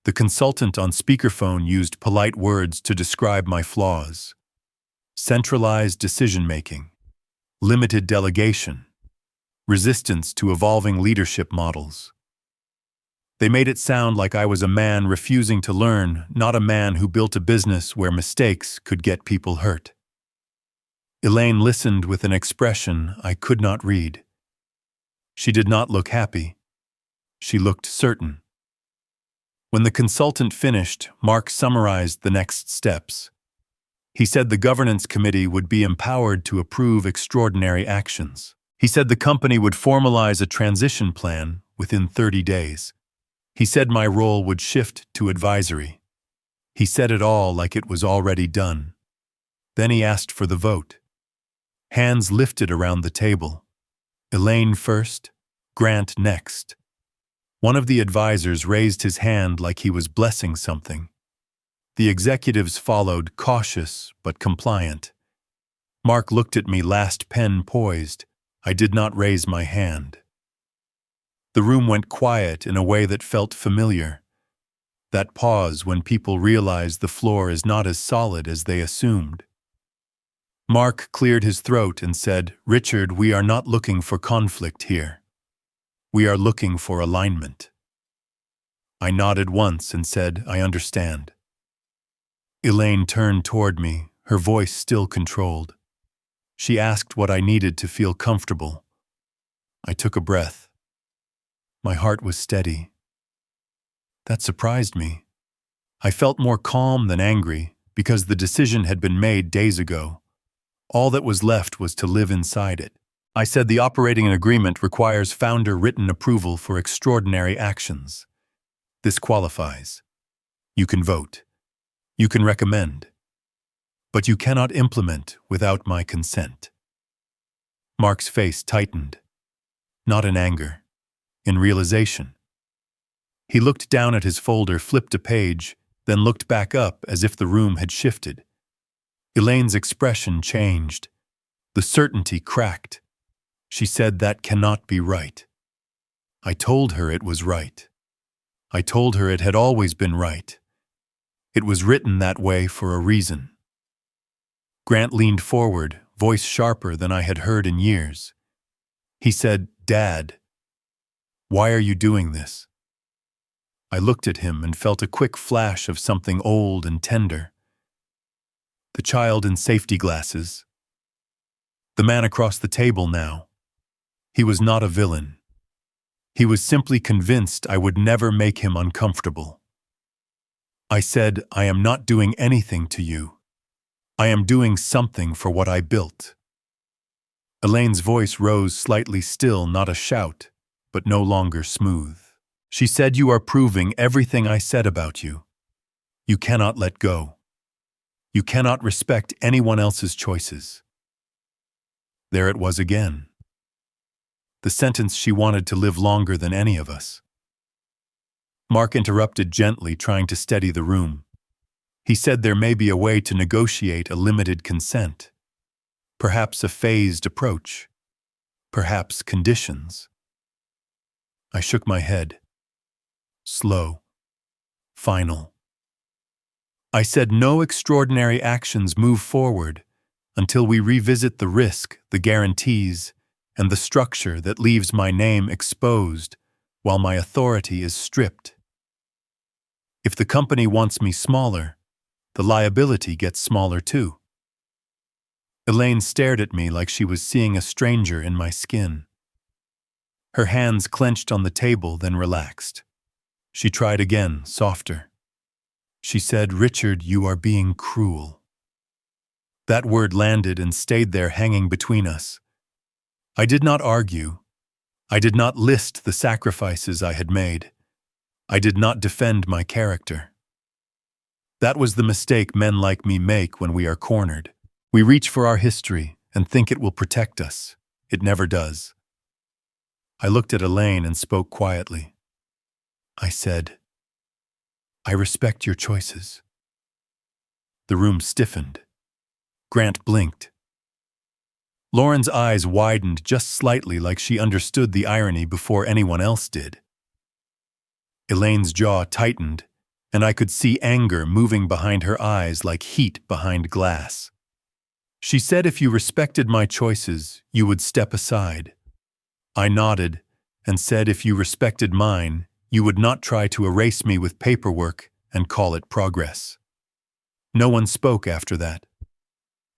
The consultant on speakerphone used polite words to describe my flaws. Centralized decision-making. Limited delegation. Resistance to evolving leadership models. They made it sound like I was a man refusing to learn, not a man who built a business where mistakes could get people hurt. Elaine listened with an expression I could not read. She did not look happy. She looked certain. When the consultant finished, Mark summarized the next steps. He said the governance committee would be empowered to approve extraordinary actions. He said the company would formalize a transition plan within 30 days. He said my role would shift to advisory. He said it all like it was already done. Then he asked for the vote. Hands lifted around the table. Elaine first, Grant next. One of the advisors raised his hand like he was blessing something. The executives followed, cautious but compliant. Mark looked at me, last pen poised. I did not raise my hand. The room went quiet in a way that felt familiar. That pause when people realize the floor is not as solid as they assumed. Mark cleared his throat and said, "Richard, we are not looking for conflict here. We are looking for alignment. I nodded once and said, I understand. Elaine turned toward me, her voice still controlled. She asked what I needed to feel comfortable. I took a breath. My heart was steady. That surprised me. I felt more calm than angry because the decision had been made days ago. All that was left was to live inside it. I said the operating agreement requires founder written approval for extraordinary actions. This qualifies. You can vote. You can recommend. But you cannot implement without my consent. Mark's face tightened. Not in anger, in realization. He looked down at his folder, flipped a page, then looked back up as if the room had shifted. Elaine's expression changed. The certainty cracked. She said that cannot be right. I told her it was right. I told her it had always been right. It was written that way for a reason. Grant leaned forward, voice sharper than I had heard in years. He said, Dad, why are you doing this? I looked at him and felt a quick flash of something old and tender. The child in safety glasses. The man across the table now. He was not a villain. He was simply convinced I would never make him uncomfortable. I said, I am not doing anything to you. I am doing something for what I built. Elaine's voice rose slightly, still not a shout, but no longer smooth. She said, you are proving everything I said about you. You cannot let go. You cannot respect anyone else's choices. There it was again. The sentence she wanted to live longer than any of us. Mark interrupted gently, trying to steady the room. He said there may be a way to negotiate a limited consent. Perhaps a phased approach. Perhaps conditions. I shook my head. Slow. Final. I said no extraordinary actions move forward until we revisit the risk, the guarantees, and the structure that leaves my name exposed while my authority is stripped. If the company wants me smaller, the liability gets smaller too. Elaine stared at me like she was seeing a stranger in my skin. Her hands clenched on the table, then relaxed. She tried again, softer. She said, Richard, you are being cruel. That word landed and stayed there hanging between us. I did not argue. I did not list the sacrifices I had made. I did not defend my character. That was the mistake men like me make when we are cornered. We reach for our history and think it will protect us. It never does. I looked at Elaine and spoke quietly. I said, I respect your choices. The room stiffened. Grant blinked. Lauren's eyes widened just slightly, like she understood the irony before anyone else did. Elaine's jaw tightened, and I could see anger moving behind her eyes like heat behind glass. She said if you respected my choices, you would step aside. I nodded and said if you respected mine, you would not try to erase me with paperwork and call it progress. No one spoke after that.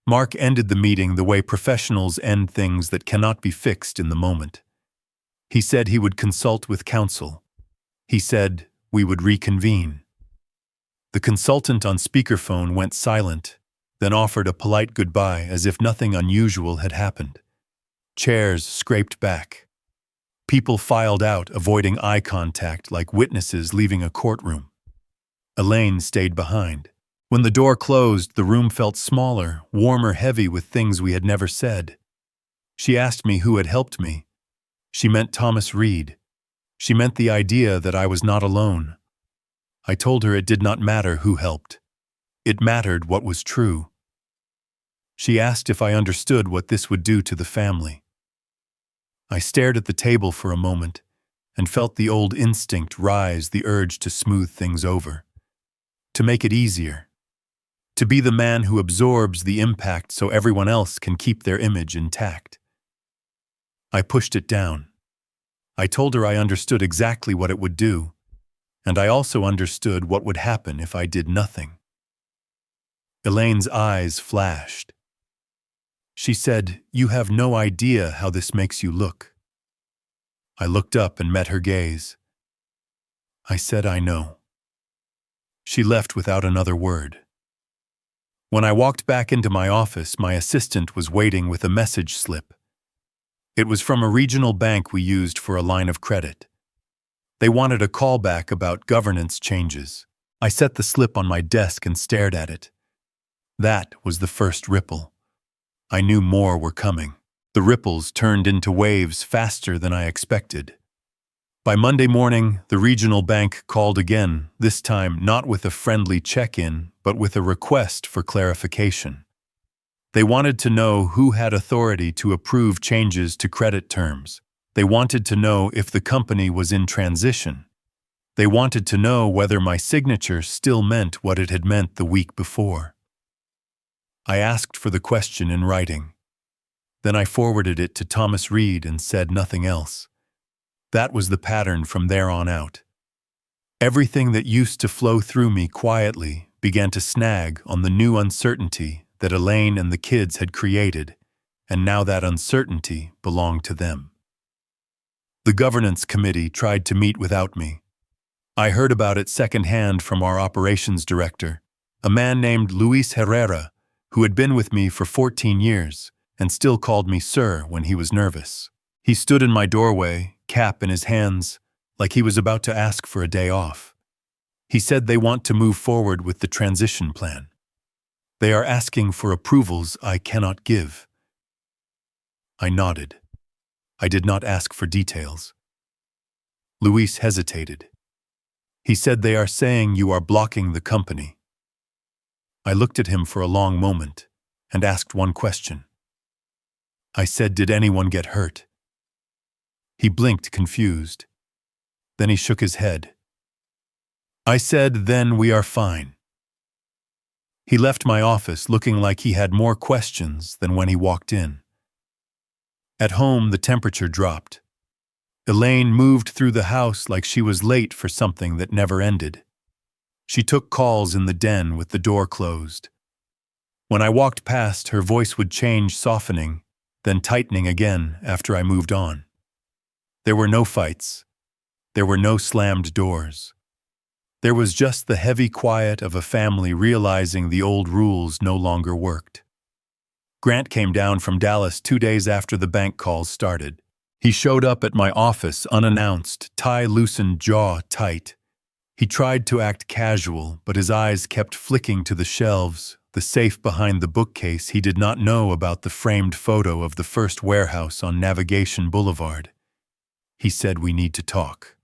Mark ended the meeting the way professionals end things that cannot be fixed in the moment. He said he would consult with counsel. He said we would reconvene. The consultant on speakerphone went silent, then offered a polite goodbye as if nothing unusual had happened. Chairs scraped back. People filed out, avoiding eye contact like witnesses leaving a courtroom. Elaine stayed behind. When the door closed, the room felt smaller, warmer, heavy with things we had never said. She asked me who had helped me. She meant Thomas Reed. She meant the idea that I was not alone. I told her it did not matter who helped. It mattered what was true. She asked if I understood what this would do to the family. I stared at the table for a moment and felt the old instinct rise, the urge to smooth things over, to make it easier. To be the man who absorbs the impact so everyone else can keep their image intact. I pushed it down. I told her I understood exactly what it would do, and I also understood what would happen if I did nothing. Elaine's eyes flashed. She said, "You have no idea how this makes you look." I looked up and met her gaze. I said, "I know." She left without another word. When I walked back into my office, my assistant was waiting with a message slip. It was from a regional bank we used for a line of credit. They wanted a callback about governance changes. I set the slip on my desk and stared at it. That was the first ripple. I knew more were coming. The ripples turned into waves faster than I expected. By Monday morning, the regional bank called again, this time not with a friendly check-in, but with a request for clarification. They wanted to know who had authority to approve changes to credit terms. They wanted to know if the company was in transition. They wanted to know whether my signature still meant what it had meant the week before. I asked for the question in writing. Then I forwarded it to Thomas Reed and said nothing else. That was the pattern from there on out. Everything that used to flow through me quietly began to snag on the new uncertainty that Elaine and the kids had created, and now that uncertainty belonged to them. The governance committee tried to meet without me. I heard about it secondhand from our operations director, a man named Luis Herrera, who had been with me for 14 years and still called me sir when he was nervous. He stood in my doorway, cap in his hands, like he was about to ask for a day off. He said they want to move forward with the transition plan. They are asking for approvals I cannot give. I nodded. I did not ask for details. Luis hesitated. He said they are saying you are blocking the company. I looked at him for a long moment and asked one question. I said, "Did anyone get hurt?" He blinked, confused. Then he shook his head. I said, "Then we are fine." He left my office looking like he had more questions than when he walked in. At home, the temperature dropped. Elaine moved through the house like she was late for something that never ended. She took calls in the den with the door closed. When I walked past, her voice would change, softening, then tightening again after I moved on. There were no fights. There were no slammed doors. There was just the heavy quiet of a family realizing the old rules no longer worked. Grant came down from Dallas 2 days after the bank calls started. He showed up at my office unannounced, tie loosened, jaw tight. He tried to act casual, but his eyes kept flicking to the shelves, the safe behind the bookcase. He did not know about the framed photo of the first warehouse on Navigation Boulevard. He said, "We need to talk."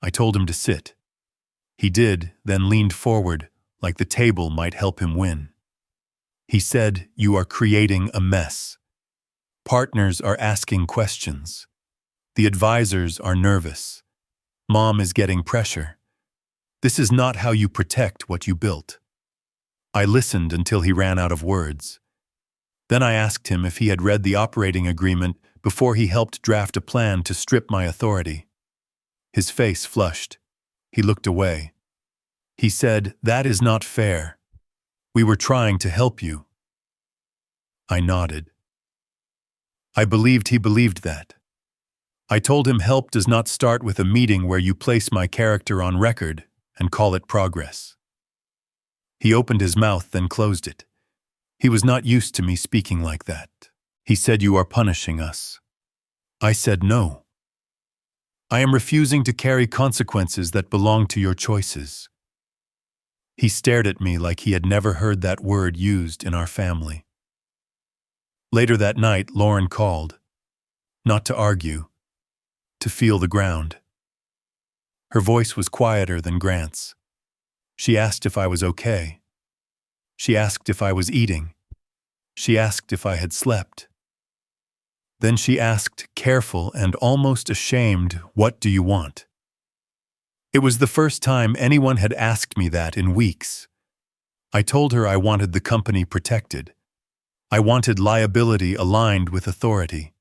I told him to sit. He did, then leaned forward, like the table might help him win. He said, "You are creating a mess. Partners are asking questions. The advisors are nervous. Mom is getting pressure. This is not how you protect what you built." I listened until he ran out of words. Then I asked him if he had read the operating agreement before he helped draft a plan to strip my authority. His face flushed. He looked away. He said, "That is not fair. We were trying to help you." I nodded. I believed he believed that. I told him help does not start with a meeting where you place my character on record and call it progress. He opened his mouth, then closed it. He was not used to me speaking like that. He said, "You are punishing us." I said, "No. I am refusing to carry consequences that belong to your choices." He stared at me like he had never heard that word used in our family. Later that night, Lauren called. Not to argue, to feel the ground. Her voice was quieter than Grant's. She asked if I was okay. She asked if I was eating. She asked if I had slept. Then she asked, careful and almost ashamed, "What do you want?" It was the first time anyone had asked me that in weeks. I told her I wanted the company protected. I wanted liability aligned with authority.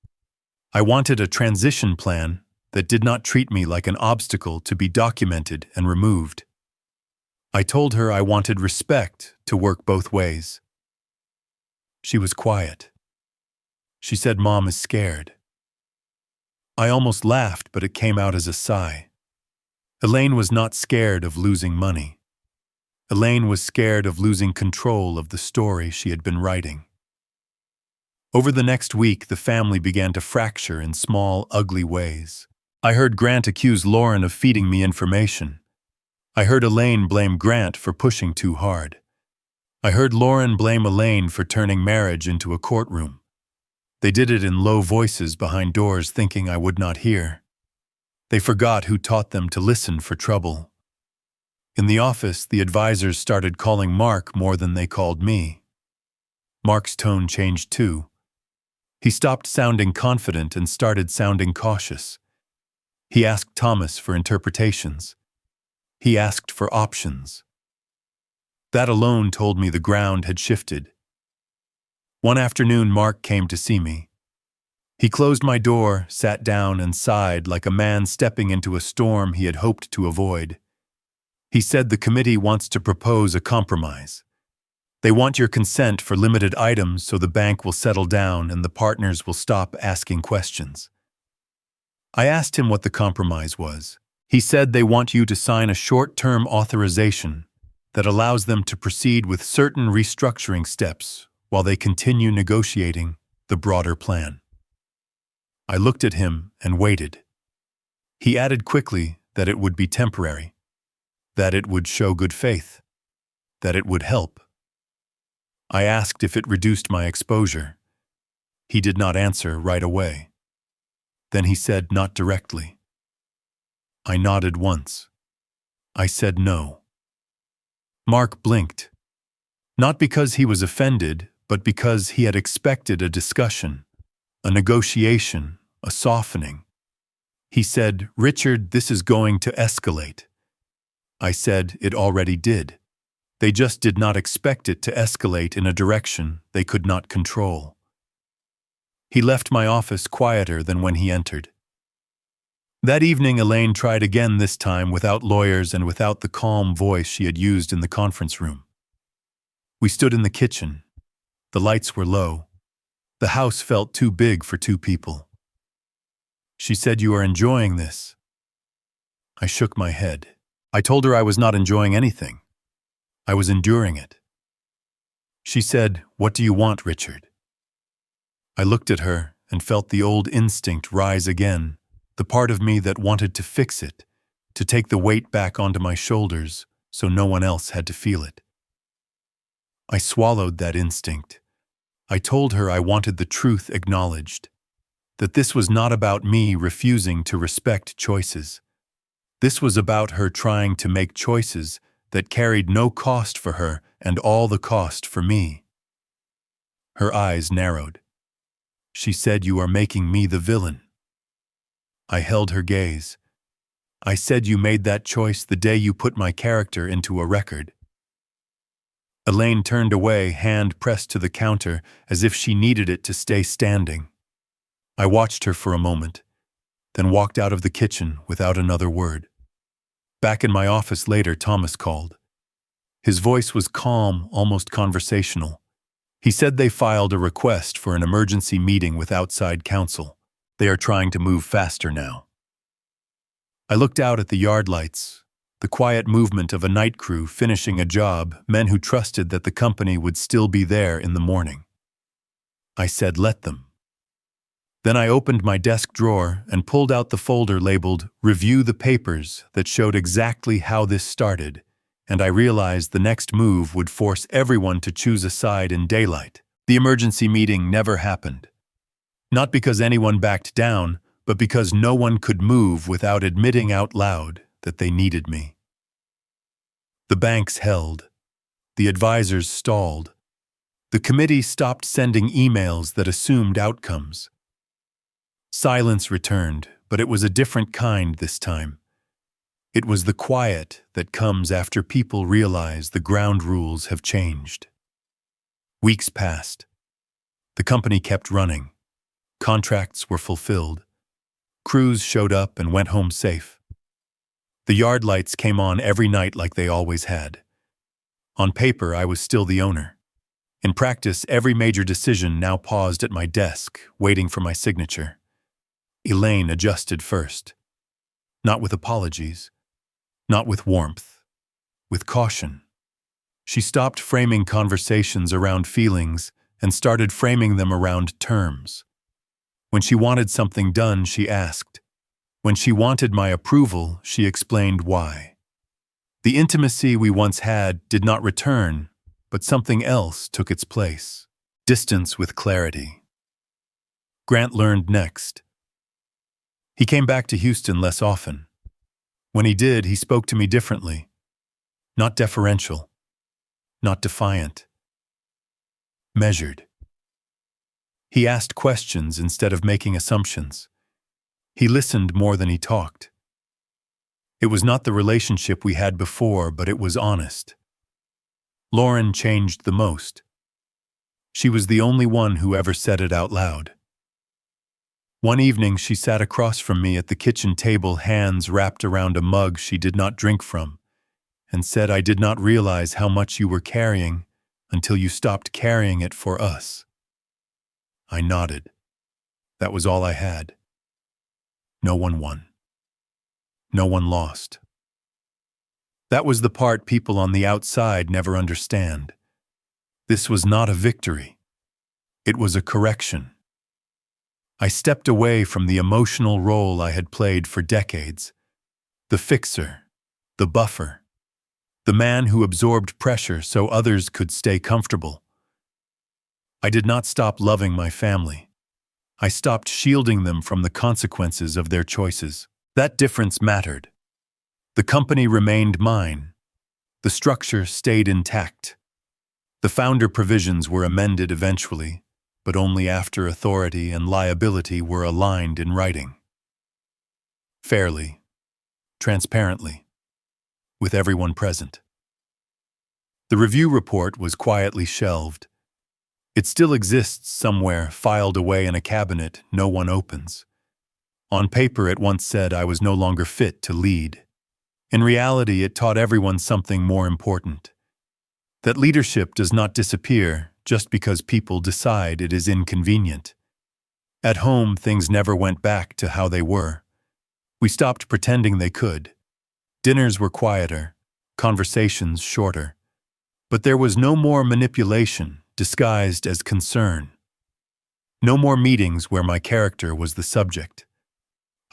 I wanted a transition plan that did not treat me like an obstacle to be documented and removed. I told her I wanted respect to work both ways. She was quiet. She said, "Mom is scared." I almost laughed, but it came out as a sigh. Elaine was not scared of losing money. Elaine was scared of losing control of the story she had been writing. Over the next week, the family began to fracture in small, ugly ways. I heard Grant accuse Lauren of feeding me information. I heard Elaine blame Grant for pushing too hard. I heard Lauren blame Elaine for turning marriage into a courtroom. They did it in low voices behind doors, thinking I would not hear. They forgot who taught them to listen for trouble. In the office, the advisors started calling Mark more than they called me. Mark's tone changed too. He stopped sounding confident and started sounding cautious. He asked Thomas for interpretations. He asked for options. That alone told me the ground had shifted. One afternoon, Mark came to see me. He closed my door, sat down, and sighed like a man stepping into a storm he had hoped to avoid. He said the committee wants to propose a compromise. They want your consent for limited items so the bank will settle down and the partners will stop asking questions. I asked him what the compromise was. He said they want you to sign a short-term authorization that allows them to proceed with certain restructuring steps while they continue negotiating the broader plan. I looked at him and waited. He added quickly that it would be temporary, that it would show good faith, that it would help. I asked if it reduced my exposure. He did not answer right away. Then he said, "Not directly." I nodded once. I said no. Mark blinked. Not because he was offended, but because he had expected a discussion, a negotiation, a softening. He said, "Richard, this is going to escalate." I said it already did. They just did not expect it to escalate in a direction they could not control. He left my office quieter than when he entered. That evening, Elaine tried again, this time without lawyers and without the calm voice she had used in the conference room. We stood in the kitchen. The lights were low. The house felt too big for two people. She said, "You are enjoying this." I shook my head. I told her I was not enjoying anything. I was enduring it. She said, "What do you want, Richard?" I looked at her and felt the old instinct rise again, the part of me that wanted to fix it, to take the weight back onto my shoulders so no one else had to feel it. I swallowed that instinct. I told her I wanted the truth acknowledged, that this was not about me refusing to respect choices. This was about her trying to make choices that carried no cost for her and all the cost for me. Her eyes narrowed. She said, "You are making me the villain." I held her gaze. I said, "You made that choice the day you put my character into a record." Elaine turned away, hand pressed to the counter, as if she needed it to stay standing. I watched her for a moment, then walked out of the kitchen without another word. Back in my office later, Thomas called. His voice was calm, almost conversational. He said they filed a request for an emergency meeting with outside counsel. They are trying to move faster now. I looked out at the yard lights, the quiet movement of a night crew finishing a job, men who trusted that the company would still be there in the morning. I said, "Let them." Then I opened my desk drawer and pulled out the folder labeled "Review the Papers" that showed exactly how this started, and I realized the next move would force everyone to choose a side in daylight. The emergency meeting never happened. Not because anyone backed down, but because no one could move without admitting out loud that they needed me. The banks held. The advisors stalled. The committee stopped sending emails that assumed outcomes. Silence returned, but it was a different kind this time. It was the quiet that comes after people realize the ground rules have changed. Weeks passed. The company kept running. Contracts were fulfilled. Crews showed up and went home safe. The yard lights came on every night like they always had. On paper, I was still the owner. In practice, every major decision now paused at my desk, waiting for my signature. Elaine adjusted first. Not with apologies, not with warmth, with caution. She stopped framing conversations around feelings and started framing them around terms. When she wanted something done, she asked. When she wanted my approval, she explained why. The intimacy we once had did not return, but something else took its place. Distance with clarity. Grant learned next. He came back to Houston less often. When he did, he spoke to me differently. Not deferential. Not defiant. Measured. He asked questions instead of making assumptions. He listened more than he talked. It was not the relationship we had before, but it was honest. Lauren changed the most. She was the only one who ever said it out loud. One evening, she sat across from me at the kitchen table, hands wrapped around a mug she did not drink from, and said, "I did not realize how much you were carrying until you stopped carrying it for us." I nodded. That was all I had. No one won. No one lost. That was the part people on the outside never understand. This was not a victory. It was a correction. I stepped away from the emotional role I had played for decades. The fixer, the buffer, the man who absorbed pressure so others could stay comfortable. I did not stop loving my family. I stopped shielding them from the consequences of their choices. That difference mattered. The company remained mine. The structure stayed intact. The founder provisions were amended eventually, but only after authority and liability were aligned in writing. Fairly, transparently, with everyone present. The review report was quietly shelved. It still exists somewhere, filed away in a cabinet no one opens. On paper, it once said I was no longer fit to lead. In reality, it taught everyone something more important. That leadership does not disappear just because people decide it is inconvenient. At home, things never went back to how they were. We stopped pretending they could. Dinners were quieter, conversations shorter. But there was no more manipulation disguised as concern. No more meetings where my character was the subject.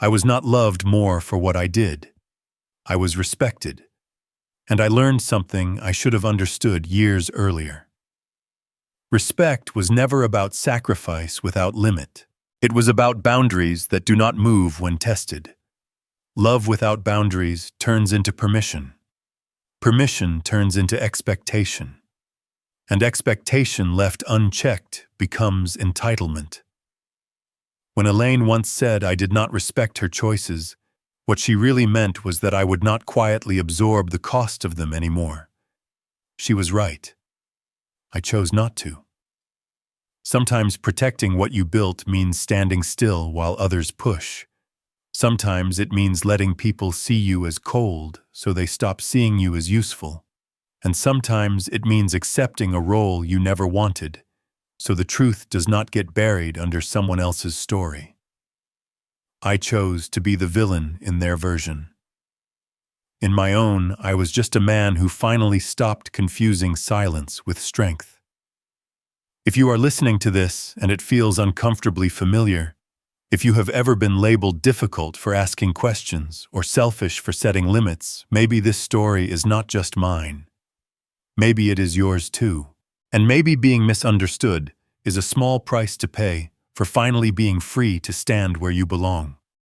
I was not loved more for what I did. I was respected. And I learned something I should have understood years earlier. Respect was never about sacrifice without limit. It was about boundaries that do not move when tested. Love without boundaries turns into permission. Permission turns into expectation. And expectation left unchecked becomes entitlement. When Elaine once said I did not respect her choices, what she really meant was that I would not quietly absorb the cost of them anymore. She was right. I chose not to. Sometimes protecting what you built means standing still while others push. Sometimes it means letting people see you as cold so they stop seeing you as useful. And sometimes it means accepting a role you never wanted, so the truth does not get buried under someone else's story. I chose to be the villain in their version. In my own, I was just a man who finally stopped confusing silence with strength. If you are listening to this and it feels uncomfortably familiar, if you have ever been labeled difficult for asking questions or selfish for setting limits, maybe this story is not just mine. Maybe it is yours too. And maybe being misunderstood is a small price to pay for finally being free to stand where you belong.